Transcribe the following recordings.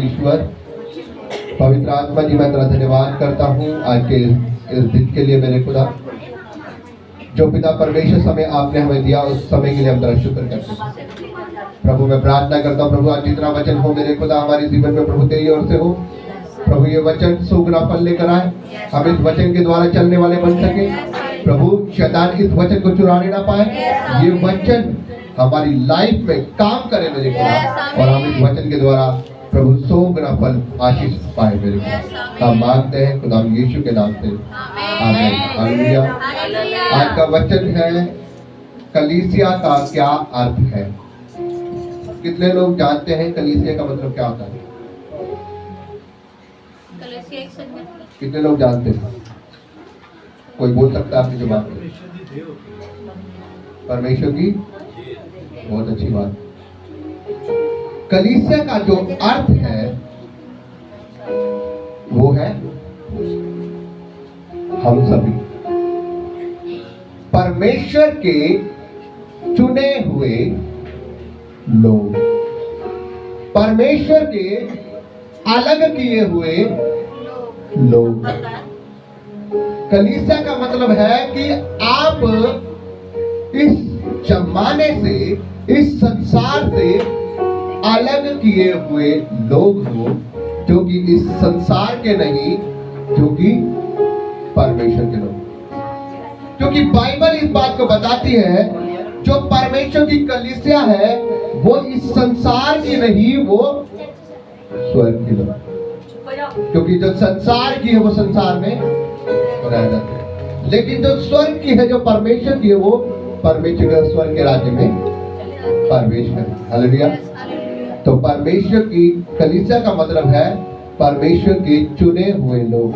ईश्वर। पवित्र आत्मा जी, मैं तेरा धन्यवाद करता हूँ आज के इस दिन के लिए मेरे खुदा, जो पिता परमेश्वर समय आपने हमें दिया उस समय के लिए हम तेरा शुक्र करते हैं। प्रभु मैं प्रार्थना करता हूँ प्रभु, आज जितना वचन हो मेरे खुदा हमारे जीवन में प्रभु तेरी ओर से हो। प्रभु ये वचन सुगना फल लेकर आए, हम इस वचन के द्वारा चलने वाले बन सके। प्रभु शैतान इस वचन को चुराने ना पाए, ये वचन हमारी लाइफ में काम करे मेरे खुदा, और हम इस वचन के द्वारा प्रभु 100 गुना फल आशीष पाए मेरे खुदा। हम मांगते हैं खुदा यीशु के नाम से, आमीन। हालेलुया। आज का वचन है कलीसिया का क्या अर्थ है। कितने लोग जानते हैं कलीसिया का मतलब क्या होता है? कितने लोग जानते हैं? कोई बोल सकता है आपकी जुबान में? परमेश्वर की, बहुत अच्छी बात। कलीसिया का जो अर्थ है वो है हम सभी परमेश्वर के चुने हुए लोग, परमेश्वर के अलग किए हुए लोग। कलीसिया का मतलब है कि आप इस जमाने से, इस संसार से अलग किए हुए लोग हो, जो कि इस संसार के नहीं, जो कि परमेश्वर के लोग। क्योंकि बाइबल इस बात को बताती है, जो परमेश्वर की कलीसिया है वो इस संसार की नहीं, वो स्वर्ग की लोग। क्योंकि जो संसार की है वो संसार में रह जाते हैं, लेकिन जो स्वर्ग की है, जो परमेश्वर की है, वो परमेश्वर के स्वर्ग के राज्य में प्रवेश करें। हालेलुया। तो परमेश्वर की कलीसिया का मतलब है परमेश्वर के चुने हुए लोग।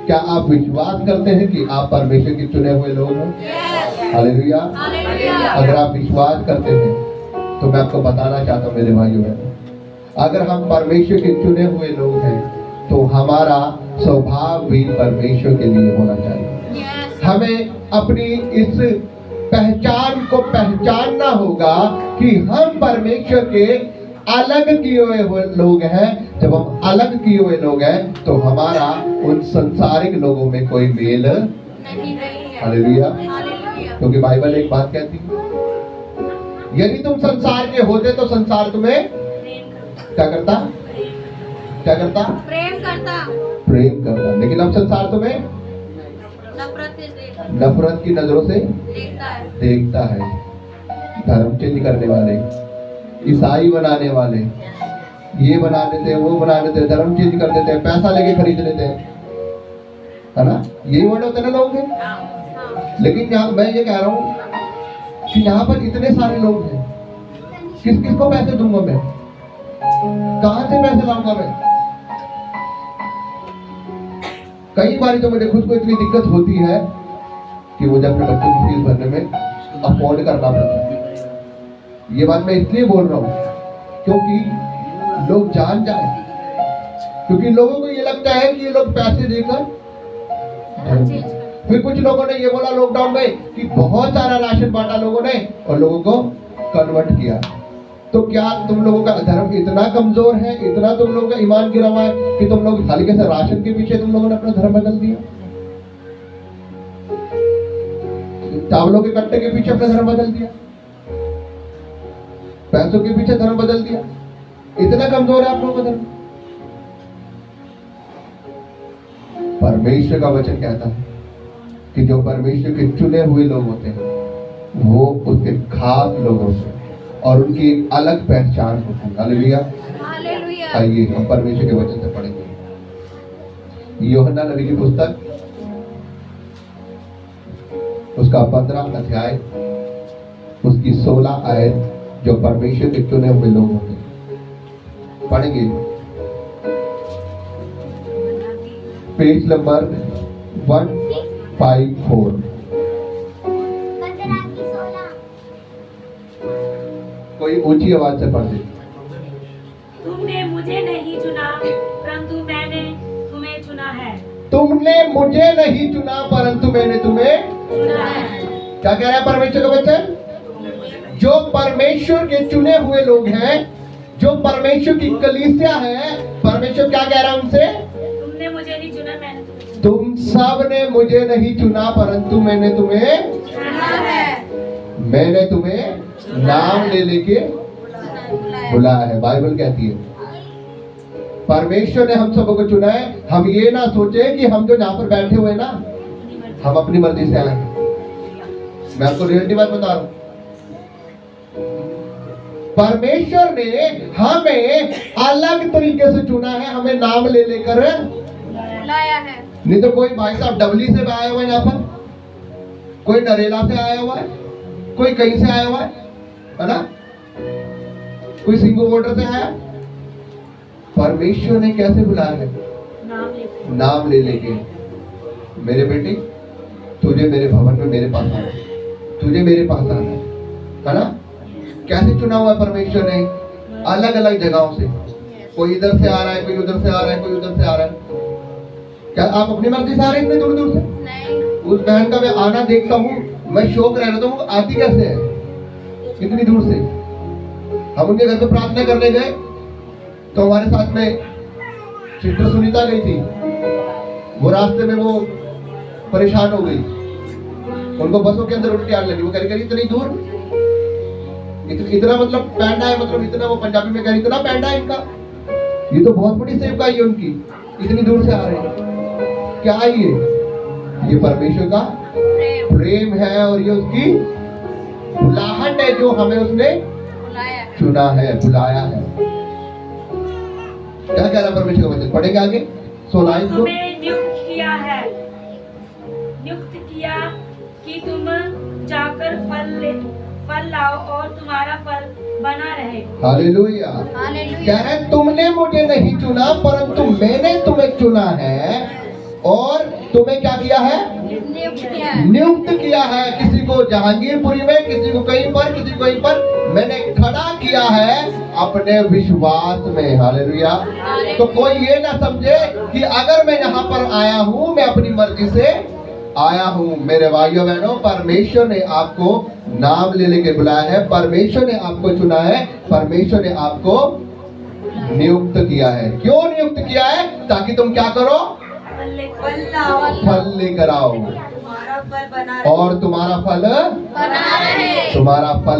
क्या आप विश्वास करते हैं कि आप परमेश्वर के चुने हुए लोग हैं? हालेलुया। अगर आप विश्वास करते हैं तो मैं आपको बताना चाहता हूँ मेरे भाइयों बहनों, अगर हम परमेश्वर के चुने हुए लोग हैं तो हमारा स्वभाव भी परमेश्वर के लिए होना चाहिए। हमें अपनी इस पहचान को पहचानना होगा कि हम परमेश्वर के अलग किए हुए लोग हैं। जब हम अलग किए हुए लोग हैं तो हमारा उन संसारिक लोगों में कोई मेल नहीं है। हालेलुया। क्योंकि बाइबल एक बात कहती है, यदि तुम संसार के होते तो संसार तुम्हें क्या करता? क्या करता? प्रेम करता। प्रेम करता। लेकिन अब संसार तुम्हें नफरत की नजरों से देखता है। धर्म चेंज करने वाले, ईसाई बनाने वाले, ये बना देते, वो बना देते, धर्म चेंज कर देते, पैसा लेके खरीद लेते हैं, है ना? यही वर्ड होते ना लोग हैं। लेकिन यहाँ मैं ये कह रहा हूँ कि यहाँ पर इतने सारे लोग हैं, किस किस को पैसे दूंगा मैं? कहां से पैसे लाऊंगा मैं? कई बार तो मेरे खुद को इतनी दिक्कत होती है कि मुझे अपने बच्चों की फीस भरने में अफोर्ड करना पड़ता है। ये बात मैं इसलिए बोल रहा हूँ क्योंकि लोग जान जाए, क्योंकि लोगों को ये लगता है कि ये लोग पैसे देकर। फिर कुछ लोगों ने ये बोला लॉकडाउन में कि बहुत सारा राशन बांटा लोगों ने और लोगों को कन्वर्ट किया। तो क्या तुम लोगों का धर्म इतना कमजोर है, इतना तुम लोगों का ईमान गिरा हुआ है कि तुम लोग हल्के से राशन के पीछे तुम लोगों ने अपना धर्म बदल दिया? चावलों के कट्टे के पीछे अपना धर्म बदल दिया, पैसों के पीछे धर्म बदल दिया? इतना कमजोर है आप लोगों का धर्म? परमेश्वर का वचन कहता है कि जो परमेश्वर के चुने हुए लोग होते हैं वो उसके खास लोगों से और उनकी एक अलग पहचान होती है। हालेलुया। आइए हम परमेश्वर के वचन से पढ़ेंगे। यूहन्ना नबी की पुस्तक उसका 15 अध्याय उसकी 16 आयत, जो परमेश्वर के चुने हुए लोग होते हैं, पढ़ेंगे। Page number 154। कोई ऊंची आवाज से पढ़ दे। तुमने मुझे नहीं चुना परंतु मैंने तुम्हें चुना है। तुमने मुझे नहीं चुना परंतु मैंने तुम्हें चुना है। क्या कह रहा है परमेश्वर का वचन? जो परमेश्वर के चुने हुए लोग हैं, जो परमेश्वर की कलीसिया है, परमेश्वर क्या कह रहा है उनसे? तुमने मुझे नहीं चुना, मैंने तुम्हें चुना। तुम सब ने मुझे नहीं चुना, परंतु मैंने तुम्हें नाम ले लेके बुलाया है। बाइबल कहती है परमेश्वर ने हम सबको चुना है। हम ये ना सोचे कि हम जो यहाँ पर बैठे हुए ना, हम अपनी मर्जी से आए। मैं आपको रियलिटी बात बता रहा हूं, परमेश्वर ने हमें अलग तरीके से चुना है, हमें नाम ले लेकर लाया है। नहीं तो कोई भाई साहब डबली से आया हुआ है यहाँ पर, कोई नरेला से आया हुआ है, कोई कहीं से आया हुआ है ना, कोई सिंगो वोटर से आया। परमेश्वर ने कैसे बुलाया है? नाम ले लेके, मेरे बेटे तुझे मेरे भवन में मेरे पास आना, तुझे मेरे पास आना है ना। कैसे चुना हुआ है परमेश्वर ने? अलग अलग जगहों से, कोई इधर से आ रहा है, कोई उधर से आ रहा है, कोई उधर से आ रहा है। क्या आप अपनी मर्जी से आ रहे हैं इतने दूर दूर से? नहीं। उस बहन का मैं आना देखता हूँ, मैं शौक रह रहा हूँ, आती कैसे है इतनी दूर से? हम उनके घर पे प्रार्थना करने गए तो हमारे साथ में सिस्टर सुनीता गई थी। वो रास्ते में वो परेशान हो गई, उनको बसों के अंदर उल्टी आने लगी। वो कह रही इतनी दूर, इतना मतलब पैंडा है, मतलब इतना, वो पंजाबी में कह रही इतना पैंडा है इनका, ये तो बहुत बड़ी सेवकाई है उनकी, इतनी दूर से आ रहे हैं। क्या ये परमेश्वर का प्रेम है और ये उसकी बुलाहट है जो हमें उसने चुना है, बुलाया है। क्या कह रहा परमेश्वर का वचन? पढ़ेंगे आगे 16 को। तुम्हें नियुक्त किया कि तुम जाकर फल लाओ और तुम्हारा फल बना रहे। हालेलुया। कह रहे तुमने मुझे नहीं चुना, परंतु मैंने तुम्हें चुना है और तुम्हें क्या किया है? नियुक्त किया है। किसी को जहांगीरपुरी में, किसी को कहीं पर, किसी को कहीं पर मैंने खड़ा किया है अपने विश्वास में। हालेलुया। तो कोई ये ना समझे कि अगर मैं यहाँ पर आया हूँ, मैं अपनी मर्जी से आया हूँ। मेरे भाइयों बहनों, परमेश्वर ने आपको नाम ले लेके बुलाया है, परमेश्वर ने आपको चुना है, परमेश्वर ने आपको नियुक्त किया है। क्यों नियुक्त किया है? ताकि तुम क्या करो? फल लेकर आओ और तुम्हारा फल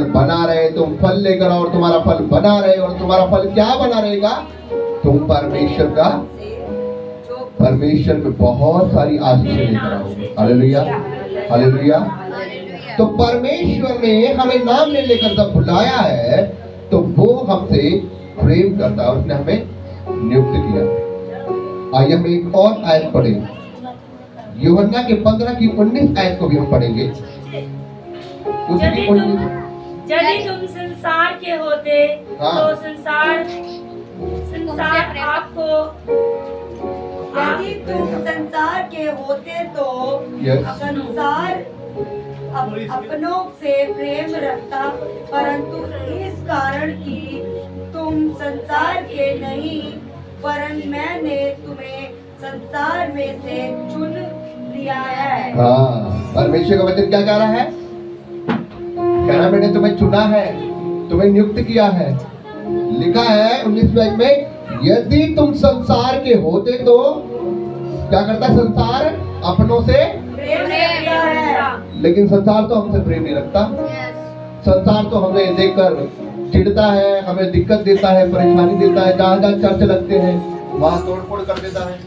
बना रहे। तुम फल लेकर आओ और तुम्हारा फल बना रहे। और तुम्हारा फल क्या बना रहेगा? तुम परमेश्वर में बहुत सारी आशीषें लेकर आओ। Hallelujah, hallelujah. तो परमेश्वर ने हमें नाम ले लेकर जब बुलाया है तो वो हमसे प्रेम करता है, उसने हमें नियुक्त किया। आइए हम एक और आयत पढ़ें, यूहन्ना के 15 की 19 आयत को भी हम पढ़ेंगे। यदि तुम संसार के होते तो संसार आपको, यदि तुम संसार के होते तो संसार अपनों से प्रेम रखता, परंतु इस कारण कि तुम संसार के नहीं, परंतु मैंने तुम्हें संसार में से चुन लिया है। हाँ, परमेश्वर का वचन क्या कह रहा है? कह रहा मैंने तुम्हें चुना है, तुम्हें नियुक्त किया है। लिखा है 19 में, यदि तुम संसार के होते तो क्या करता? संसार अपनों से प्रेम रखता है। लेकिन संसार तो हमसे प्रेम नहीं रखता। संसार तो हमें देखकर चिढ़ता है, हमें दिक्कत देता है, परेशानी देता है। जहाँ जहाँ चर्च लगते हैं वहाँ तोड़फोड़ कर देता है,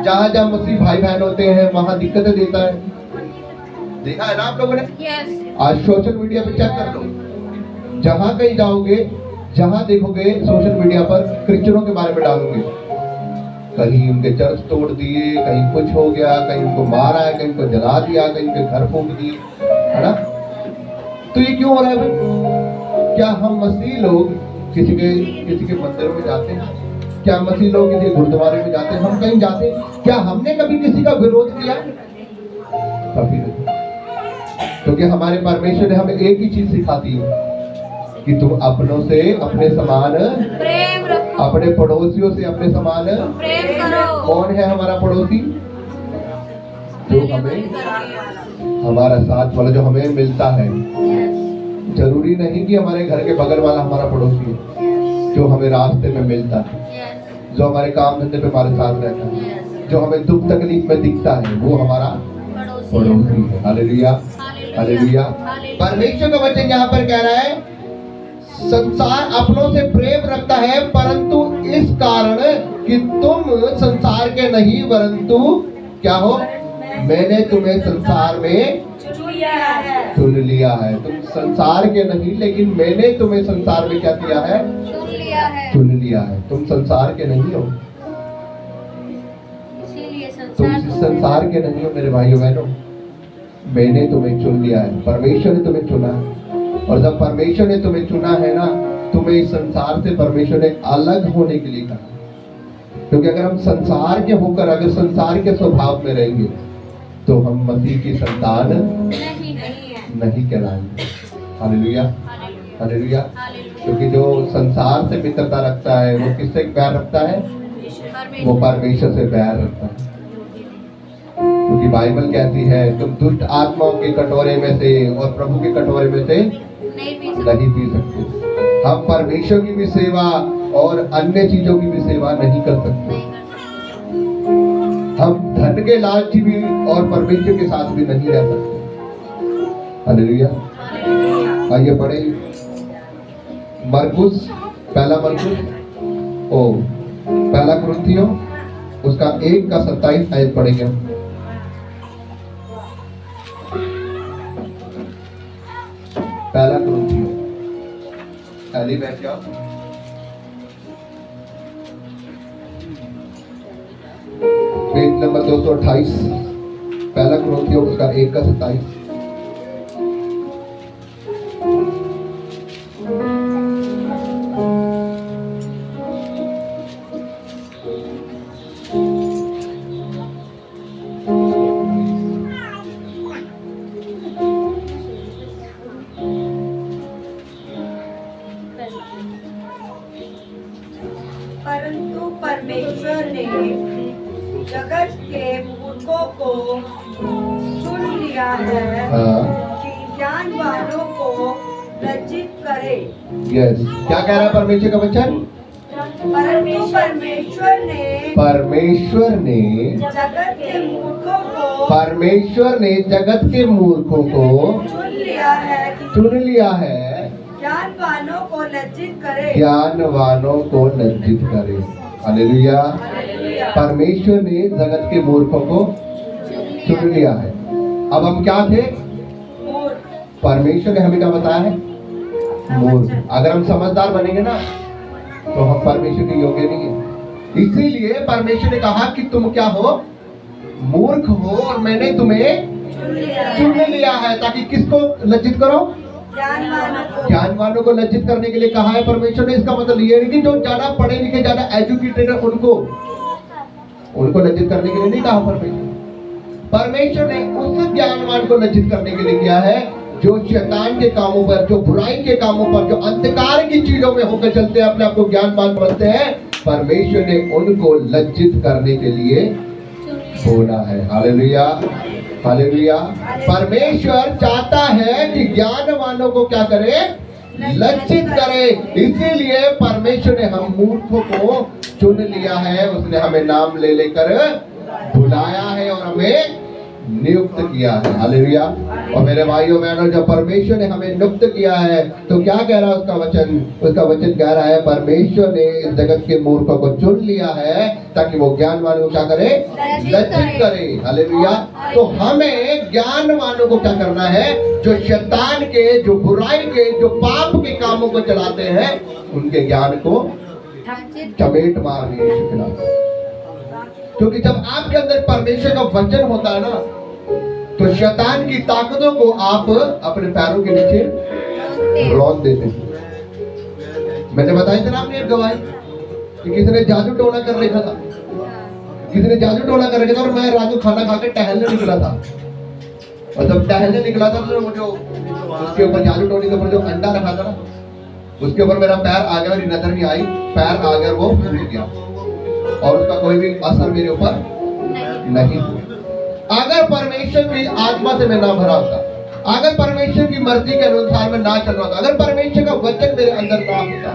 जहाँ जहाँ मुस्लिम भाई बहन होते हैं वहाँ दिक्कतें देता है। देखा है ना आप लोगों ने? आज सोशल मीडिया पे चेक कर लो, जहाँ कहीं जाओगे, जहाँ देखोगे सोशल मीडिया पर क्रिश्चियनों के बारे में डालोगे, कहीं उनके चर्च तोड़ दिए, कहीं कुछ हो गया, कहीं उनको मारा है, कहीं उनको जला दिया, कहीं उनके घर फूंक दिए, है ना? तो ये क्यों हो रहा है भाई? क्या हम मसीह लोग किसी के मंदिर में जाते हैं? क्या मसीह लोग किसी गुरुद्वारे में जाते हैं? हम कहीं जाते हैं? क्या हमने कभी किसी का विरोध किया? कभी नहीं। क्योंकि हमारे परमेश्वर ने हमें एक ही चीज सिखाती है कि तुम अपनों से अपने समान प्रेम रखो, अपने पड़ोसियों से अपने समान प्रेम करो। कौन है हमारा पड़ोसी? जो हमें, हमारा साथ वाला, जो हमें मिलता है। जरूरी नहीं कि हमारे घर के बगल वाला हमारा पड़ोसी है, जो हमें रास्ते में मिलता है, जो हमारे काम धंधे पे हमारे साथ रहता है, जो हमें दुख तकलीफ में दिखता है, वो हमारा पड़ोसी है। Hallelujah, hallelujah. परमेश्वर का वचन यहाँ पर कह रहा है, संसार अपनों से प्रेम रखता है, परंतु इस कारण कि तुम संसार के नहीं परंतु क्या हो, मैंने तुम्हें संसार में चुन लिया है। तुम संसार के नहीं, लेकिन मैंने तुम्हें संसार में क्या किया है, चुन लिया है। तुम संसार के नहीं हो, तुम संसार के नहीं हो मेरे भाइयों बहनों, मैंने तुम्हें चुन लिया है। परमेश्वर ने तुम्हें चुना है, और जब परमेश्वर ने तुम्हें चुना है ना, तुम्हें इस संसार से परमेश्वर ने अलग होने के लिए कहा। क्योंकि अगर हम संसार के होकर अगर संसार के स्वभाव में रहेंगे तो हम मसीह की संतान नहीं कहलाएंगे। Hallelujah, hallelujah. क्योंकि जो संसार से मित्रता रखता है वो किससे प्यार रखता है, वो परमेश्वर से प्यार रखता है। क्योंकि बाइबल कहती है तुम दुष्ट आत्माओं के कटोरे में से और प्रभु के कटोरे में से नहीं पी सकते। हम परमेश्वर की भी सेवा और अन्य चीजों की भी सेवा नहीं कर सकते। हम धन के लालची भी और परमेश्वर के साथ भी नहीं रह सकते। हालेलुया। आइए पढ़े मरकुस, पहला कुरिन्थियों उसका 1:27 आयत पढ़ेंगे हम। पहला कुरिन्थियों, पहली बैठ जाओ। पेज नंबर 228, पहला कुरिन्थियों उसका 1:27। परंतु परमेश्वर ने जगत के मूर्खों को चुन लिया है कि ज्ञानवानों को लज्जित करे। यस, क्या कह रहा है परमेश्वर का वचन? परंतु परमेश्वर ने जगत के मूर्खों को चुन लिया है ज्ञानवानों को लज्जित करे। हालेलुया। परमेश्वर ने जगत के मूर्खों को चुन लिया है। अब हम क्या थे? परमेश्वर ने हमें क्या बताया है? मूर्ख। अगर हम समझदार बनेंगे ना तो हम परमेश्वर के योग्य नहीं है। इसीलिए परमेश्वर ने कहा कि तुम क्या हो? मूर्ख हो, और मैंने तुम्हें चुन लिया है ताकि किसको लज्जित करो? ज्ञानवानों को लज्जित करने के लिए कहा है परमेश्वर ने। इसका मतलब ये नहीं कि जो ज्यादा पढ़े लिखे, ज्यादा एजुकेटेड है उनको लज्जित करने के लिए नहीं कहा परमेश्वर ने उस ज्ञानवान को लज्जित करने के लिए किया है जो शैतान के कामों पर, जो बुराई के कामों पर, जो अंधकार की चीजों में होकर चलते हैं, अपने आप को ज्ञानवान समझते हैं। परमेश्वर ने उनको लज्जित करने के लिए बोला है। Hallelujah, hallelujah. परमेश्वर चाहता है कि ज्ञानवानों को क्या करे? लज्जित करे। इसीलिए परमेश्वर ने हम मूर्खों को चुन लिया है। उसने हमें नाम ले लेकर बुलाया है और हमें नियुक्त किया है। हालेलुया। और मेरे भाइयों बहनों, जब परमेश्वर ने हमें नियुक्त किया है तो क्या कह रहा है उसका वचन? उसका वचन कह रहा है परमेश्वर ने इस जगत के मूर्खों को चुन लिया है ताकि वो ज्ञानवानों को क्या करे? लज्जित करे। हालेलुया। तो हमें ज्ञानवानों को क्या करना है? जो शैतान के, जो बुराई के, जो पाप के कामों को चलाते हैं, उनके ज्ञान को चपेट मारनी है। क्योंकि जब आपके अंदर परमेश्वर का वचन होता है ना, तो शैतान की ताकतों को आप अपने पैरों के नीचे रौंद देते हैं। मैंने बताया था ना आपने एक गवाही कि किसी ने जादू टोना कर रखा था, किसी ने जादू टोना कर रखा था, और मैं रात को खाना खा के टहलने निकला था। और जब टहलने निकला था तो वो जो उसके ऊपर जादू टोने के ऊपर जो अंडा रखा था ना, उसके ऊपर मेरा पैर आ गया, मेरी नजर नहीं आई, पैर आ गया, वो फूट गया और उसका कोई भी असर मेरे ऊपर नहीं। अगर परमेश्वर की आत्मा से मैं ना भरा होता, अगर परमेश्वर की मर्जी के अनुसार मैं ना चल रहा था, अगर परमेश्वर का वचन मेरे अंदर ना होता,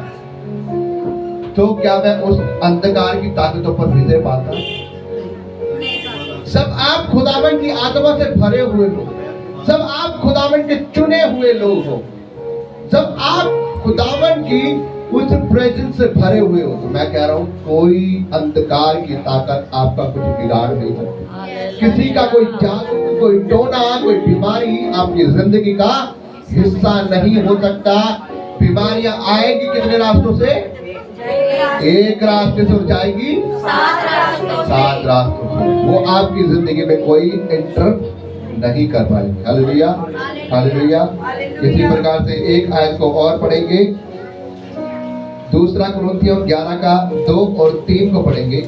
तो क्या मैं उस अंधकार की ताकतों पर विजय पाता? सब आप खुदावन की आत्मा से भरे हुए हो, सब आप खुदावन के चुने हुए लोग हो, जब आप खुदावन की उस प्रेजेंस से भरे हुए हो, तो मैं कह रहा हूं कोई अंधकार की ताकत आपका कुछ बिगाड़ नहीं सकती। किसी का कोई जादू, कोई टोना, कोई बीमारी आपकी जिंदगी का हिस्सा नहीं हो सकता। बीमारियां आएगी कितने रास्तों से? एक रास्ते से, जाएगी 7 रास्तों से। वो आपकी जिंदगी में कोई एंटर नहीं कर पाएंगे। Hallelujah, hallelujah. इसी प्रकार से एक आयत को और पढ़ेंगे, दूसरा कुरिन्थियों 11 का 2 और 3 को पढ़ेंगे।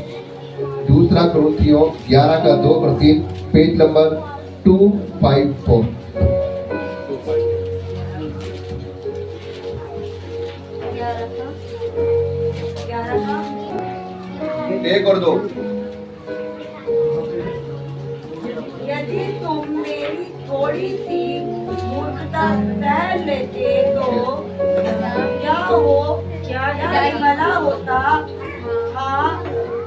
दूसरा कुरिन्थियों 11 का 2 और 3, पेज नंबर 254। 1 और 2। यदि तुम मेरी थोड़ी सी मूर्खता सह लेते तो क्या भला होता। हाँ,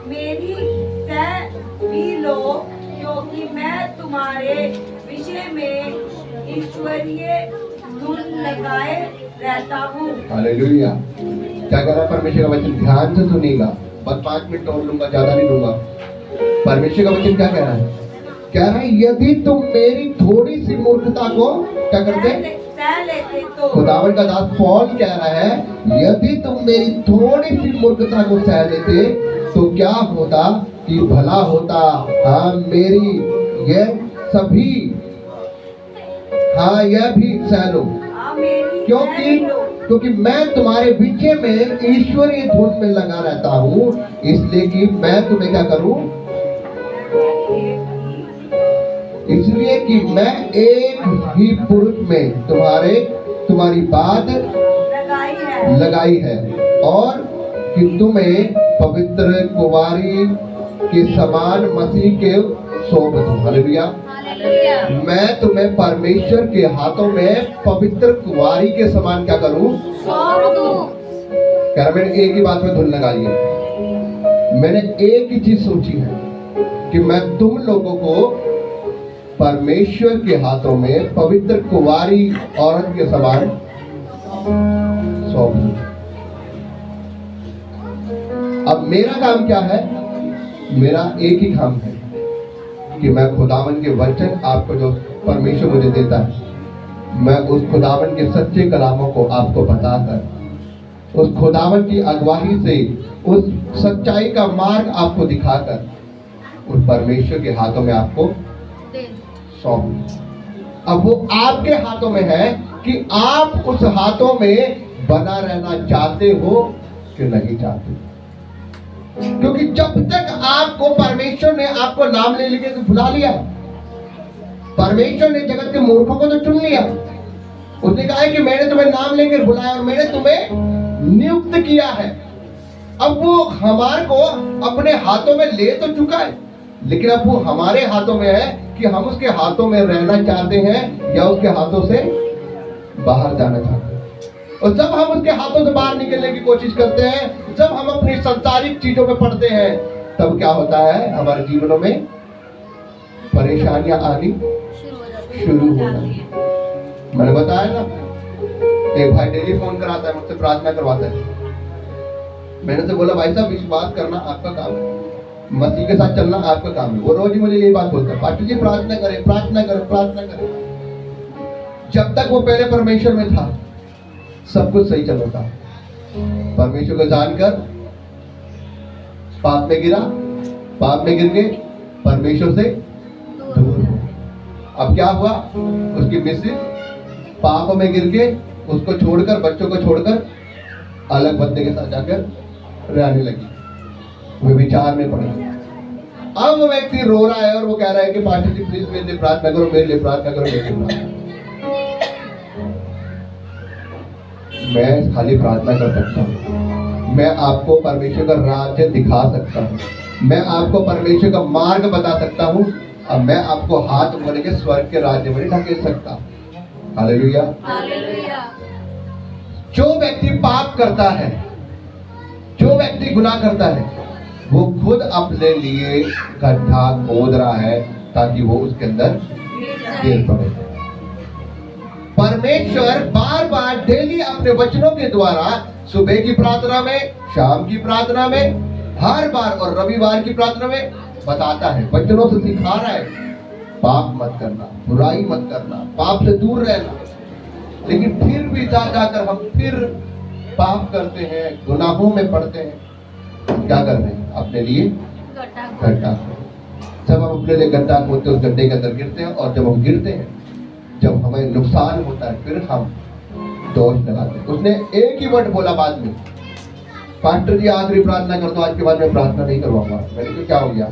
मेरी सह भी लो, क्योंकि मैं तुम्हारे विषय में ईश्वरीय धुन लगाए रहता हूँ। हालेलुया। क्या कह रहा है परमेश्वर का वचन? ध्यान से सुनिएगा, बस 5 मिनट और लूंगा, ज्यादा नहीं लूंगा। परमेश्वर का वचन क्या कह रहा है? कह रहा है यदि तुम मेरी थोड़ी सी मूर्खता को क्या करते? खुदावन का दास पौल कह रहा है यदि तुम मेरी थोड़ी सी मूर्खता को सह लेते तो क्या होता कि भला होता। हाँ, मेरी यह सभी, हाँ यह भी सह लो, क्योंकि मैं तुम्हारे विषय में ईश्वरीय धुन में लगा रहता हूँ, इसलिए कि मैं तुम्हें क्या करूं? इसलिए कि मैं एक ही पुरुष में तुम्हारी बात लगाई है और कि तुम्हें पवित्र कुंवारी के समान मसीह के सौंप दूं। हालेलुया। मैं तुम्हें परमेश्वर के हाथों में पवित्र कुंवारी के समान क्या करूं? सौंप दूं। कह मैंने एक ही बात में धुन लगाई है। मैंने एक ही चीज सोची है कि मैं तुम लोगों को परमेश्वर के हाथों में पवित्र कुंवारी औरत के समान सौंप दूं। अब मेरा काम क्या है? मेरा एक ही काम है कि मैं खुदावन के वचन आपको जो परमेश्वर मुझे देता है, मैं उस खुदावन के सच्चे कलामों को आपको बताकर, उस खुदावन की अगुवाई से उस सच्चाई का मार्ग आपको दिखाकर उस परमेश्वर के हाथों में आपको सौंप। अब वो आपके हाथों में है कि आप उस हाथों में बना रहना चाहते हो कि नहीं चाहते। क्योंकि जब तक आपको परमेश्वर ने आपको नाम ले लेके तो बुला लिया, परमेश्वर ने जगत के मूर्खों को तो चुन लिया। उसने कहा है कि मैंने तुम्हें नाम लेकर बुलाया और मैंने तुम्हें नियुक्त किया है। अब वो हमारे को अपने हाथों में ले तो चुका है, लेकिन अब वो हमारे हाथों में है कि हम उसके हाथों में रहना चाहते हैं या उसके हाथों से बाहर जाना चाहते हैं। और जब हम उसके हाथों से बाहर निकलने की कोशिश करते हैं, जब हम अपनी सांसारिक चीजों पे पड़ते हैं, तब क्या होता है? हमारे जीवनों में परेशानियां आनी शुरू हो जाती है। मैंने बताया ना, एक भाई डेली फोन कराता है, मुझसे प्रार्थना करवाता है। मैंने तो बोला भाई साहब विश्वास करना आपका काम है, मसीह के साथ चलना आपका काम है। वो रोज ही मुझे यही बात बोलता है, पास्टर जी प्रार्थना करें, प्रार्थना करें, प्रार्थना करें। जब तक वो पहले परमेश्वर में था सब कुछ सही चल रहा था। परमेश्वर को जानकर पाप में गिरा, पाप में गिर के परमेश्वर से दूर हो। अब क्या हुआ? उसकी मिसेज पाप में गिर के उसको छोड़कर, बच्चों को छोड़कर अलग बंदे के साथ जाकर रहने लगी, वे विचार में पड़े। अब वो व्यक्ति रो रहा है और वो कह रहा है कि पास्टर जी प्लीज मेरे लिए प्रार्थना करो, मेरे लिए प्रार्थना करो, मेरे लिए प्रार्थना। मैं खाली प्रार्थना कर सकता हूँ, मैं आपको परमेश्वर का राज्य दिखा सकता हूँ, मैं आपको परमेश्वर का मार्ग बता सकता हूँ, अब मैं आपको हाथ बोले के स्वर्ग के राज्य में ढकेल सकता हूँ। हालेलुया। जो व्यक्ति पाप करता है, जो व्यक्ति व्यक्ति गुनाह करता है वो खुद अपने लिए गड्ढा खोद रहा है ताकि वो उसके अंदर गिर पड़े। परमेश्वर बार बार डेली अपने वचनों के द्वारा सुबह की प्रार्थना में, शाम की प्रार्थना में, हर बार और रविवार की प्रार्थना में बताता है, वचनों से सिखा रहा है पाप मत करना, बुराई मत करना, पाप से दूर रहना। लेकिन फिर भी जा जाकर हम फिर पाप करते हैं, गुनाहों में पड़ते हैं। क्या कर रहे हैं? अपने लिए गड्ढा। जब हम अपने लिए गड्ढा खोदते उस गड्ढे के अंदर गिरते हैं, और जब हम गिरते हैं, जब हमें नुकसान होता है, फिर हम दोष लगाते हैं। उसने एक ही वर्ड बोला बाद में, पास्टर जी आखिरी प्रार्थना कर दो, आज के बाद मैं प्रार्थना नहीं करवाऊंगा। मैंने कहा क्या हो गया?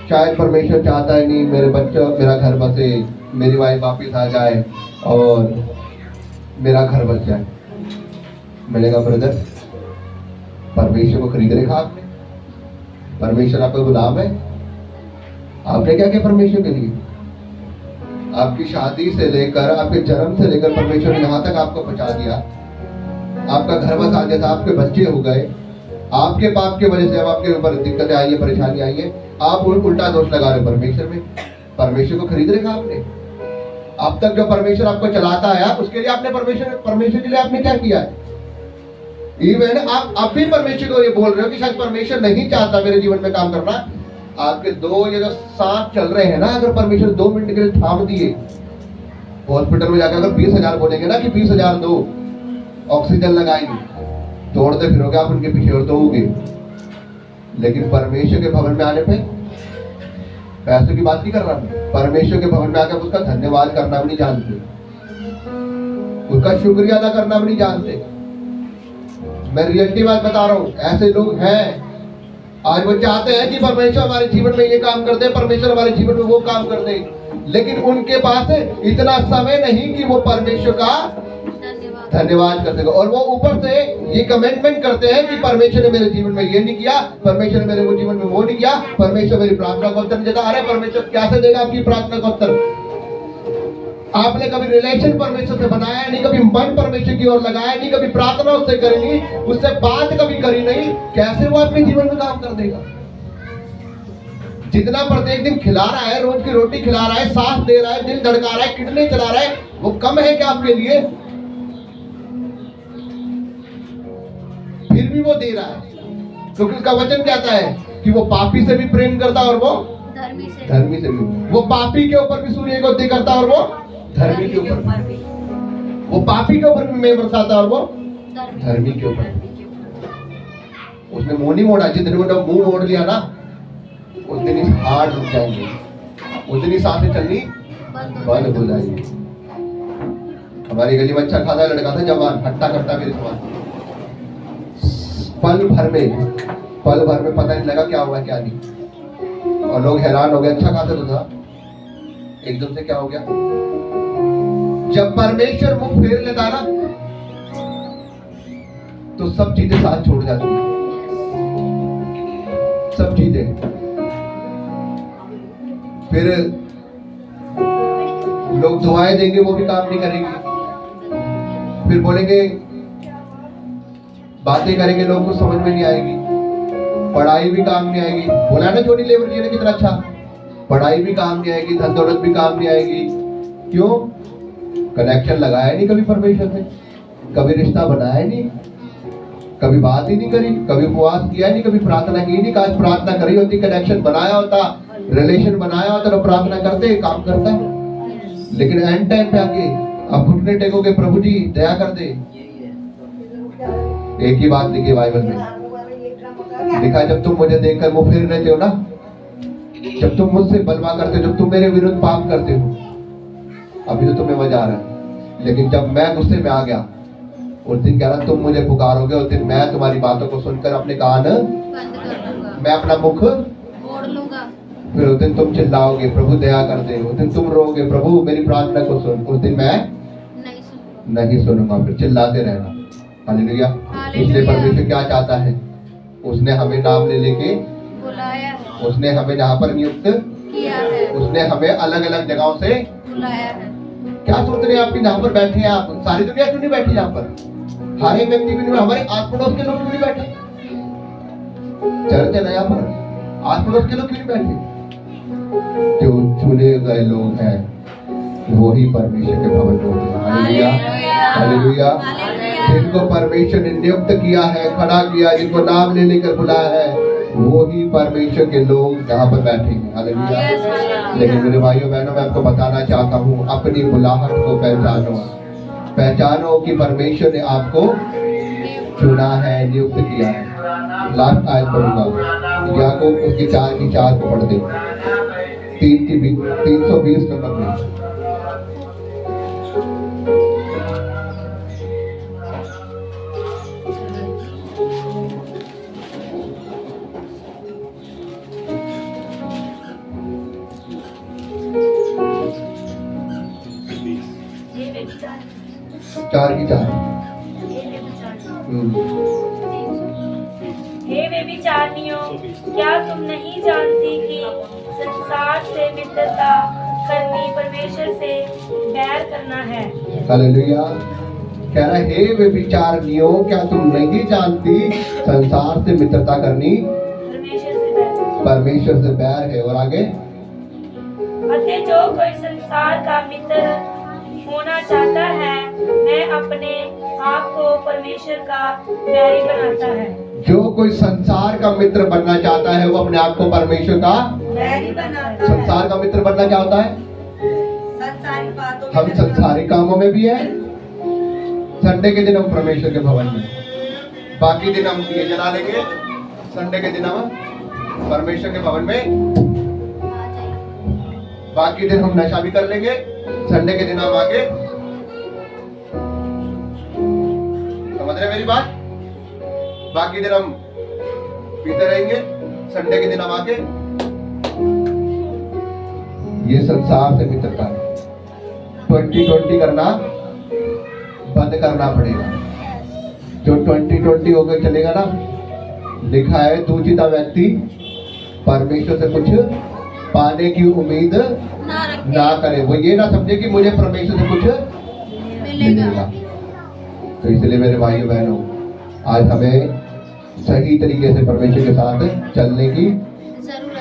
शायद परमेश्वर चाहता है नहीं मेरे बच्चा, मेरा घर बसे, मेरी वाइफ वापिस आ जाए और मेरा घर बच जाए। मैंने कहा ब्रदर, परमेश्वर को खरीद रखा आपने? परमेश्वर आपका गुलाम है? आपने क्या किया परमेश्वर के लिए? आपकी शादी से लेकर, आपके जन्म से लेकर परमेश्वर ने यहाँ तक आपको पहुंचा दिया। आपका घर बसा दिया था, आपके बच्चे हो गए। आपके पाप के वजह से अब आपके ऊपर दिक्कतें आई है, परेशानी आई है, आप उल्टा दोष लगा रहे परमेश्वर में। परमेश्वर को खरीद रखा आपने? अब तक जो परमेश्वर आपको चलाता है, उसके लिए आपने परमेश्वर के लिए आपने क्या किया है? इवन आप अब भी परमेश्वर को ये बोल रहे हो कि शायद परमेश्वर नहीं चाहता मेरे जीवन में काम करना। आपके दो ये जो सांस चल रहे हैं ना, अगर परमेश्वर 2 मिनट के लिए थाम दिए, हॉस्पिटल में जाकर अगर 20,000 बोलेंगे ना कि 20,000 दो, ऑक्सीजन लगाएंगे, दौड़ते फिरोगे आप उनके पीछे और दोगे। लेकिन परमेश्वर के भवन में आने पे पैसों की बात नहीं कर रहा मैं, परमेश्वर के भवन में आकर उसका धन्यवाद करना भी नहीं जानते, उसका शुक्रिया अदा करना भी नहीं जानते। मैं रियलिटी बात बता रहा हूँ, ऐसे लोग हैं। आज वो चाहते हैं कि परमेश्वर हमारे जीवन में ये काम कर दे, परमेश्वर हमारे जीवन में वो काम कर दे, लेकिन उनके पास इतना समय नहीं कि वो परमेश्वर का धन्यवाद कर सके। और वो ऊपर से ये कमेंटमेंट करते हैं कि परमेश्वर ने मेरे जीवन में ये नहीं किया, परमेश्वर ने मेरे जीवन में वो नहीं किया, परमेश्वर मेरी प्रार्थना को उत्तर नहीं देता। अरे परमेश्वर कैसे देगा आपकी प्रार्थना का उत्तर? आपने कभी रिलेशन परमेश्वर से बनाया नहीं, कभी मन परमेश्वर की ओर लगाया नहीं, कभी प्रार्थना उससे करी नहीं, उससे बात कभी करी नहीं, कैसे वो अपने जीवन में काम कर देगा? जितना प्रत्येक दिन खिला रहा है, रोज की रोटी खिला रहा है, सांस दे रहा है, दिल धड़का रहा है, किडनी चला रहा है, वो कम है क्या आपके लिए? फिर भी वो दे रहा है, क्योंकि उसका वचन कहता है कि वो पापी से भी प्रेम करता और वो धर्मी से भी। वो पापी के ऊपर भी सूर्य को करता और वो धर्मी के ऊपर भी। वो पापी के ऊपर भी मैं बरसाता और वो धर्मी के ऊपर। उसने मुंह नहीं मोड़ा, जितने मुंह मोड़ लिया ना, उस दिन ही हार्ट रुक जाएंगे, उस दिन ही सांसें चलनी बंद हो जाएगी। हमारी गली में अच्छा खासा लड़का था, जवान, हट्टा कट्टा मेरे समान, पल भर में पता नहीं लगा क्या हुआ क्या नहीं, और लोग हैरान हो गए। अच्छा खासा तो था, एकदम से क्या हो गया? जब परमेश्वर मुंह फेर लेता ना, तो सब चीजें साथ छोड़ जाती हैं, सब चीजें। फिर लोग दुआएं देंगे, वो भी काम नहीं करेंगे। फिर बोलेंगे, बातें करेंगे, लोगों को समझ में नहीं आएगी, पढ़ाई भी काम नहीं आएगी। बोला ना जोनी लेबर जी ने कितना अच्छा, पढ़ाई भी काम नहीं आएगी, धन दौलत भी काम नहीं आएगी। क्यों? कनेक्शन लगाया नहीं कभी परमेश्वर से, कभी रिश्ता बनाया नहीं, कभी बात ही नहीं करी, कभी उपवास किया नहीं, कभी प्रार्थना की नहीं। काश प्रार्थना करी होती, कनेक्शन बनाया होता, रिलेशन बनाया होता, तो प्रार्थना करते, काम करता। लेकिन एंड टाइम पे आके अब घुटने टेकोगे, प्रभु जी दया कर दे। एक ही बात लिखी बाइबल में, लिखा जब तुम मुझे देखकर मुंह फेर लेते हो ना, जब तुम मुझसे बलवा करते हो, जब तुम मेरे विरुद्ध पाप करते हो, अभी तो तुम्हें मजा आ रहा है, लेकिन जब मैं गुस्से में आ गया, उस दिन कह रहा तुम मुझे पुकारोगे, उस दिन मैं तुम्हारी बातों को सुनकर अपने कान बंद कर लूंगा, मैं अपना मुख मोड़ लूंगा। फिर उस दिन तुम चिल्लाओगे, प्रभु दया कर दे। उस दिन तुम रोगे, प्रभु मेरी प्रार्थना को सुन। उस दिन मैं नहीं सुनूंगा। फिर चिल्लाते रहना। हालेलुया। इसलिए परमेश्वर क्या चाहता है? उसने हमें नाम ले लेके बुलाया है, उसने हमें यहाँ पर नियुक्त किया है, उसने हमें अलग अलग जगहों से बुलाया है। क्या सोच रहे हैं आप यहाँ पर बैठे हैं? आप सारी दुनिया क्यों नहीं बैठी यहाँ पर? हर एक व्यक्ति क्यों नहीं? हमारे आस पड़ोस के लोग क्यों नहीं बैठे? चर्च है ना यहाँ पर, आस पड़ोस के लोग क्यों नहीं बैठे? जो चुने गए लोग हैं वही परमेश्वर के भवन में होते हैं। Hallelujah, hallelujah. जिनको परमेश्वर ने नियुक्त किया है, खड़ा किया, जिनको नाम ले लेकर बुलाया है, वो ही परमेश्वर के लोग यहाँ पर बैठेंगे। हालेलुया। लेकिन मेरे भाइयों बहनों, मैं आपको बताना चाहता हूँ, अपनी बुलाहट को पहचानो, पहचानो कि परमेश्वर ने आपको चुना है, नियुक्त किया है। लास्ट आयत पढ़ूंगा, याकूब उसकी 4 की 4 को पढ़ दे, 320 नंबर में। चार की 4। हे व्यभिचारिणियों, क्या तुम नहीं जानती कि संसार से मित्रता करनी परमेश्वर से बैर करना है? हालेलुया। कह रहा है, हे व्यभिचारिणियों, क्या तुम नहीं जानती संसार से मित्रता करनी परमेश्वर से बैर है। और आगे, अतः जो कोई संसार का मित्र होना चाहता है, मैं अपने आप को परमेश्वर का बैरी बनाता है। जो कोई संसार का मित्र बनना चाहता है, वो अपने आप को परमेश्वर का बैरी बनाता है। संसार का मित्र बनना क्या होता है? संसारिक बातों में, हम संसारिक कामों में भी है। संडे के दिन हम परमेश्वर के भवन में, बाकी दिन हम दिए जला लेंगे। संडे के दिन हम परमेश्वर के भवन में, बाकी दिन हम नशा भी कर लेंगे। संडे के दिन हम आके, समझ रहे मेरी बात? बाकी दिन हम पीते रहेंगे, संडे के दिन हम आके। ये संसार से मित्रता है। 2020 करना बंद करना पड़ेगा। जो 2020 होकर चलेगा ना, लिखा है, दूषिता व्यक्ति परमेश्वर से कुछ पाने की उम्मीद ना करे। वो ये ना समझे कि मुझे परमेश्वर से कुछ मिलेगा। तो इसलिए मेरे भाइयों बहनों, आज हमें सही तरीके से परमेश्वर के साथ चलने की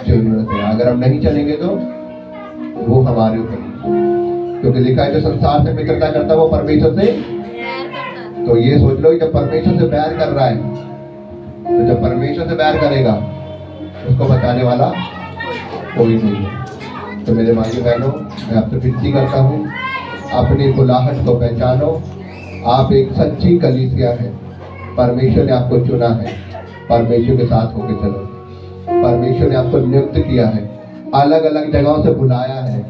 जरूरत है। अगर हम नहीं चलेंगे तो वो हमारे ऊपर, क्योंकि लिखा है, जो संसार से मित्रता करता है वो परमेश्वर से। तो ये सोच लो, जब परमेश्वर से बैर कर रहा है, तो जब परमेश्वर से बैर करेगा, उसको बताने वाला कोई नहीं है। तो मेरे भाइयों बहनों, मैं आपसे विनती करता हूँ, अपनी बुलाहट को पहचानो। आप एक सच्ची कलीसिया है, परमेश्वर ने आपको चुना है, परमेश्वर के साथ होकर चलो। परमेश्वर ने आपको नियुक्त किया है, अलग अलग जगहों से बुलाया है।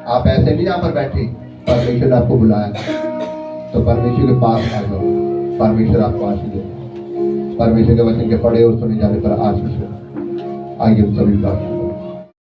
आप ऐसे नहीं यहाँ पर बैठे, परमेश्वर ने आपको बुलाया। तो परमेश्वर के पास आ जाओ, परमेश्वर आपको आशीष दे। परमेश्वर के वचन के पढ़े और सुने जाने पर आशीष हो। आइए हम सभी बात